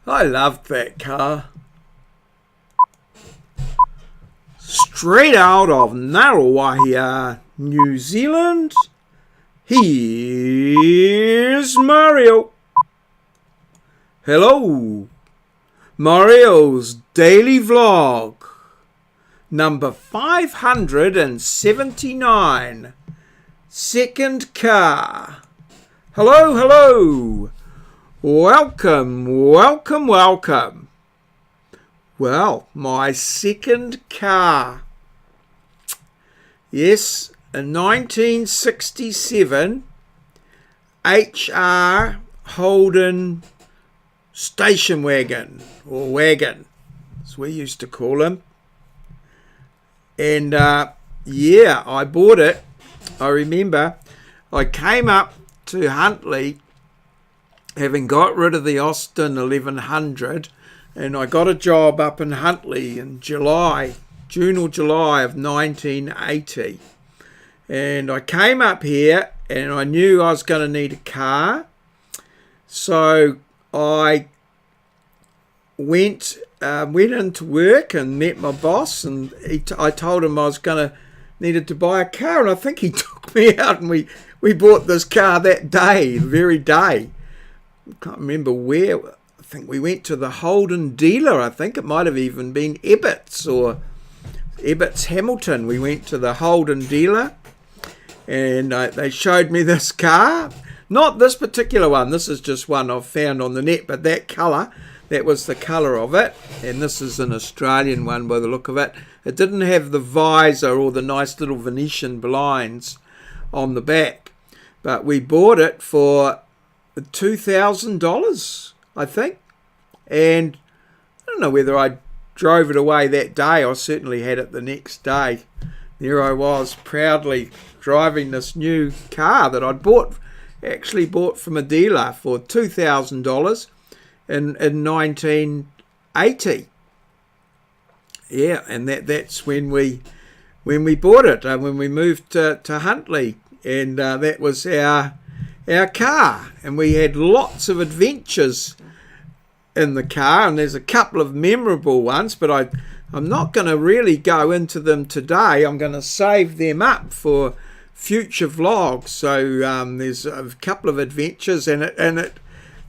I loved that car. Straight out of Ngaruawahia, New Zealand, here's Maurieo. Hello, Maurieo's daily vlog, number 579, second car. Hello, hello, welcome, welcome, welcome. Well, my second car. Yes, a 1967 HR Holden station wagon, or wagon, as we used to call them. And yeah, I bought it. I remember I came up to Huntly, having got rid of the Austin 1100, and I got a job up in Huntly in June or July of 1980. And I came up here and I knew I was going to need a car. So I went into work and met my boss, and I told him I was needed to buy a car, and I think he took me out and we bought this car that day, the very day. I can't remember where. I think we went to the Holden dealer. I think it might have even been Ebbets or Ebbets Hamilton. We went to the Holden dealer and they showed me this car. Not this particular one. This is just one I've found on the net, but that colour, that was the colour of it. And this is an Australian one by the look of it. It didn't have the visor or the nice little Venetian blinds on the back. But we bought it for $2,000, I think. And I don't know whether I drove it away that day. I certainly had it the next day. There I was, proudly driving this new car that I'd actually bought from a dealer for $2,000 in 1980. Yeah, and that's when we bought it, when we moved to Huntly, and that was our car, and we had lots of adventures in the car, and there's a couple of memorable ones, but I'm not going to really go into them today. I'm going to save them up for future vlogs. So there's a couple of adventures, and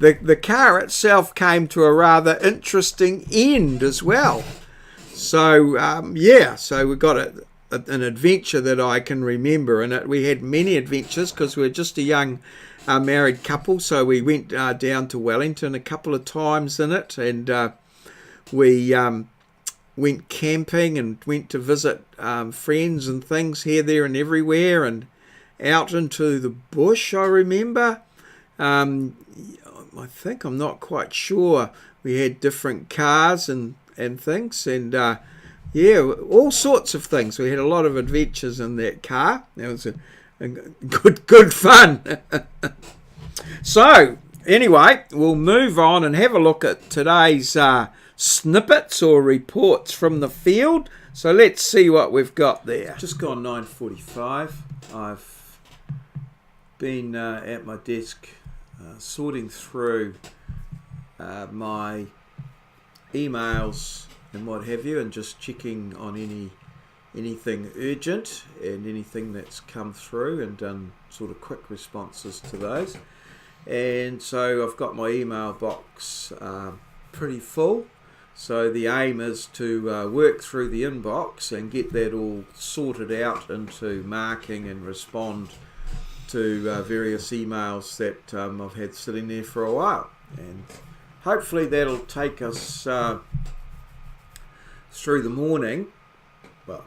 the car itself came to a rather interesting end as well. So yeah, so we got an adventure that I can remember, and we had many adventures because we were just a young married couple. So we went down to Wellington a couple of times in it, and we went camping and went to visit friends and things here, there and everywhere, and out into the bush. I remember, I think, I'm not quite sure, we had different cars and things, and yeah, all sorts of things. We had a lot of adventures in that car. It was a good fun. So anyway, we'll move on and have a look at today's snippets or reports from the field. So let's see what we've got there. Just gone 9:45. I've been at my desk sorting through my emails and what have you, and just checking on anything urgent and anything that's come through, and done sort of quick responses to those. And so I've got my email box pretty full. So the aim is to work through the inbox and get that all sorted out into marking and respond to various emails that I've had sitting there for a while. And hopefully that'll take us through the morning. Well,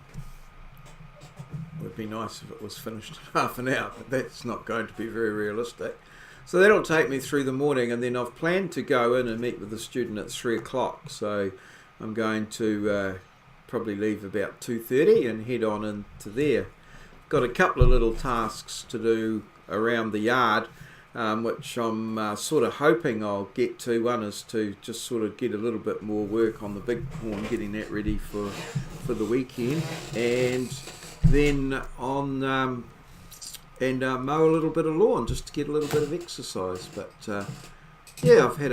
it would be nice if it was finished in half an hour, but that's not going to be very realistic. So that'll take me through the morning, and then I've planned to go in and meet with the student at 3 o'clock. So I'm going to probably leave about 2:30 and head on into there. Got a couple of little tasks to do around the yard, which I'm sort of hoping I'll get to. One is to just sort of get a little bit more work on the bighorn, getting that ready for the weekend, and then on mow a little bit of lawn just to get a little bit of exercise. But yeah, I've had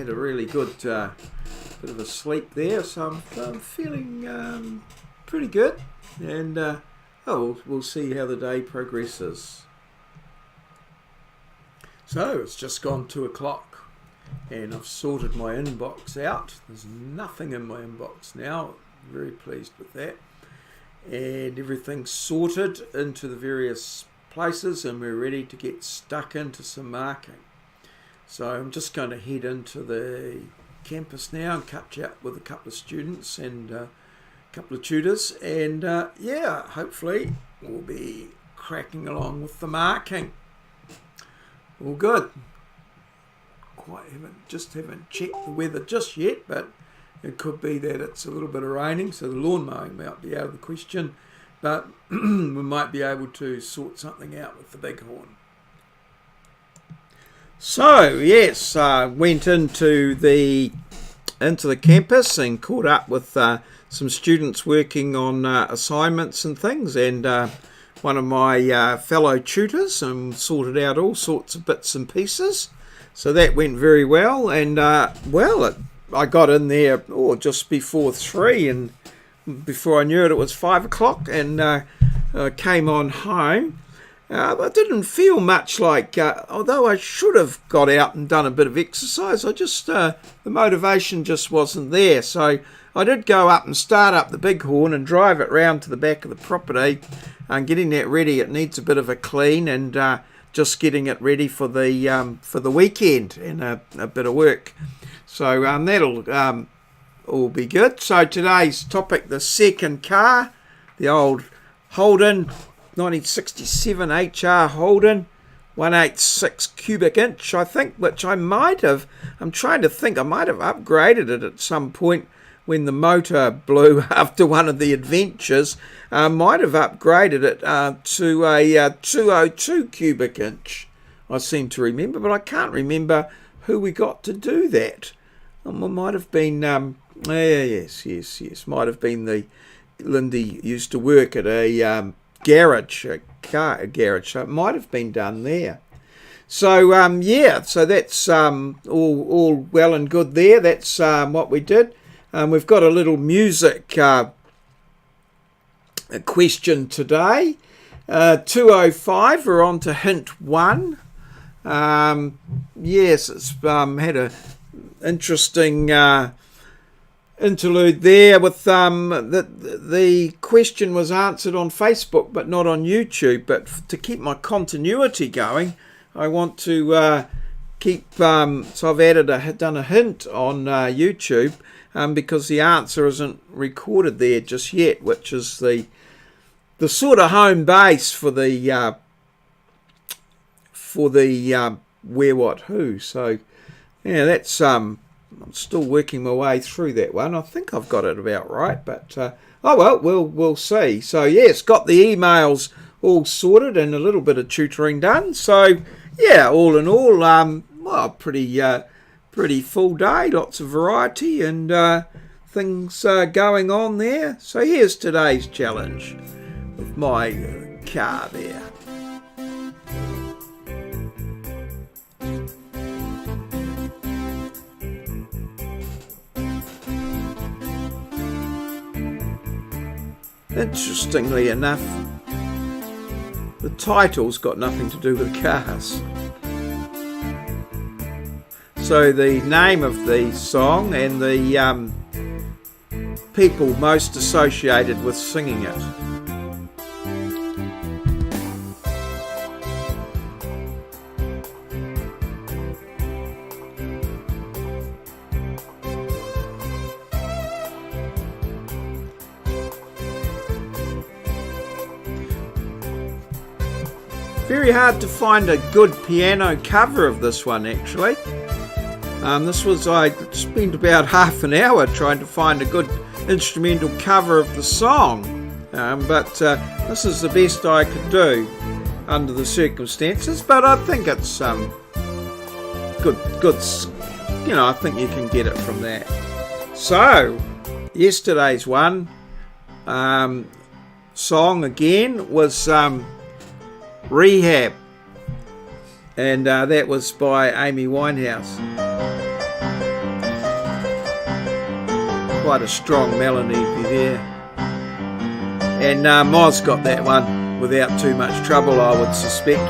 a really good bit of a sleep there, so I'm feeling pretty good, and we'll see how the day progresses. So it's just gone 2 o'clock, and I've sorted my inbox out. There's nothing in my inbox now. I'm very pleased with that, and everything's sorted into the various places, and we're ready to get stuck into some marking. So I'm just going to head into the campus now and catch up with a couple of students and a couple of tutors, and hopefully we'll be cracking along with the marking. All good. Haven't checked the weather just yet, but it could be that it's a little bit of raining, so the lawn mowing might be out of the question, but we might be able to sort something out with the bighorn. So yes, went into the campus and caught up with some students working on assignments and things, and one of my fellow tutors, and sorted out all sorts of bits and pieces. So that went very well, and I got in there just before 3, and before I knew it, it was 5 o'clock, and came on home. I didn't feel much like, although I should have got out and done a bit of exercise, the motivation just wasn't there. So I did go up and start up the bighorn and drive it round to the back of the property, and getting that ready. It needs a bit of a clean, and just getting it ready for the weekend and a bit of work. So that'll all be good. So today's topic, the second car, the old Holden 1967 HR Holden 186 cubic inch, I think, which I might have upgraded it at some point when the motor blew after one of the adventures. Might have upgraded it to a 202 cubic inch, I seem to remember, but I can't remember who we got to do that. It might have been, yes, might have been the Lindy used to work at a car garage, so it might have been done there. So so that's all well and good there. That's what we did. We've got a little music question today. 205, we're on to hint 1. Yes, it's had a interesting interlude there with the question was answered on Facebook but not on YouTube. But to keep my continuity going, I want to keep so I've done a hint on YouTube because the answer isn't recorded there just yet, which is the sort of home base for the where, what, who. So yeah, that's I'm still working my way through that one. I think I've got it about right, but we'll see. So yes, got the emails all sorted and a little bit of tutoring done. So yeah, all in all, pretty full day, lots of variety and things going on there. So here's today's challenge with my car there. Interestingly enough, the title's got nothing to do with cars. So the name of the song and the people most associated with singing it. Very hard to find a good piano cover of this one, actually. I spent about half an hour trying to find a good instrumental cover of the song, but this is the best I could do under the circumstances. But I think it's good. I think you can get it from that. So yesterday's one song again was Rehab, and that was by Amy Winehouse. quite a strong melody there. And Moz got that one without too much trouble, I would suspect.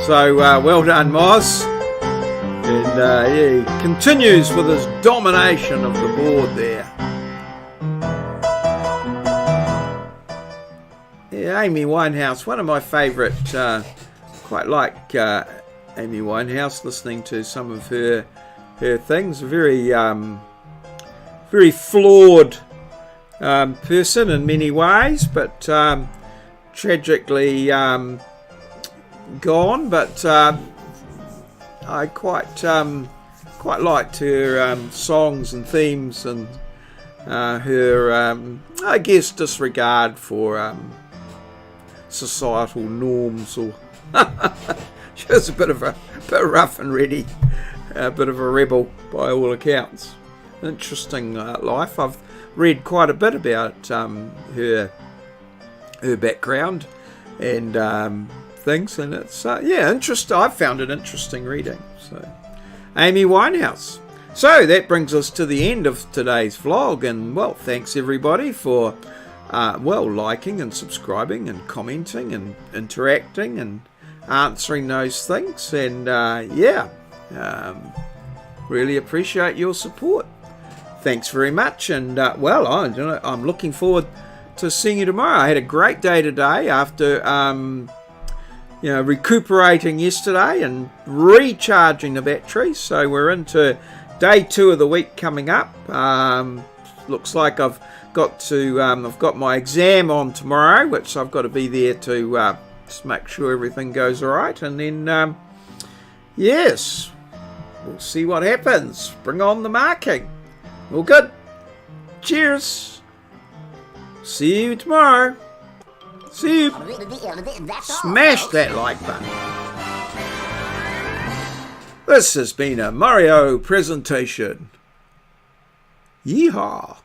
So well done, Moz. And yeah, he continues with his domination of the board there. Yeah, Amy Winehouse, one of my favourite, quite like Amy Winehouse, listening to some of her things. Very flawed person in many ways, but tragically gone. But I quite liked her songs and themes, and her I guess disregard for societal norms. Or she was a bit rough and ready, a bit of a rebel by all accounts. Interesting life. I've read quite a bit about her background and things, and it's yeah, interesting. I've found it interesting reading. So, Amy Winehouse. So that brings us to the end of today's vlog, and well, thanks everybody for liking and subscribing and commenting and interacting and answering those things, and really appreciate your support. Thanks very much, and I'm looking forward to seeing you tomorrow. I had a great day today after recuperating yesterday and recharging the battery. So we're into day 2 of the week coming up. Looks like I've got my exam on tomorrow, which I've got to be there to just make sure everything goes all right, and then yes, we'll see what happens. Bring on the marking. All good. Cheers. See you tomorrow. See you. Smash that like button. This has been a maureo presentation. Yeehaw.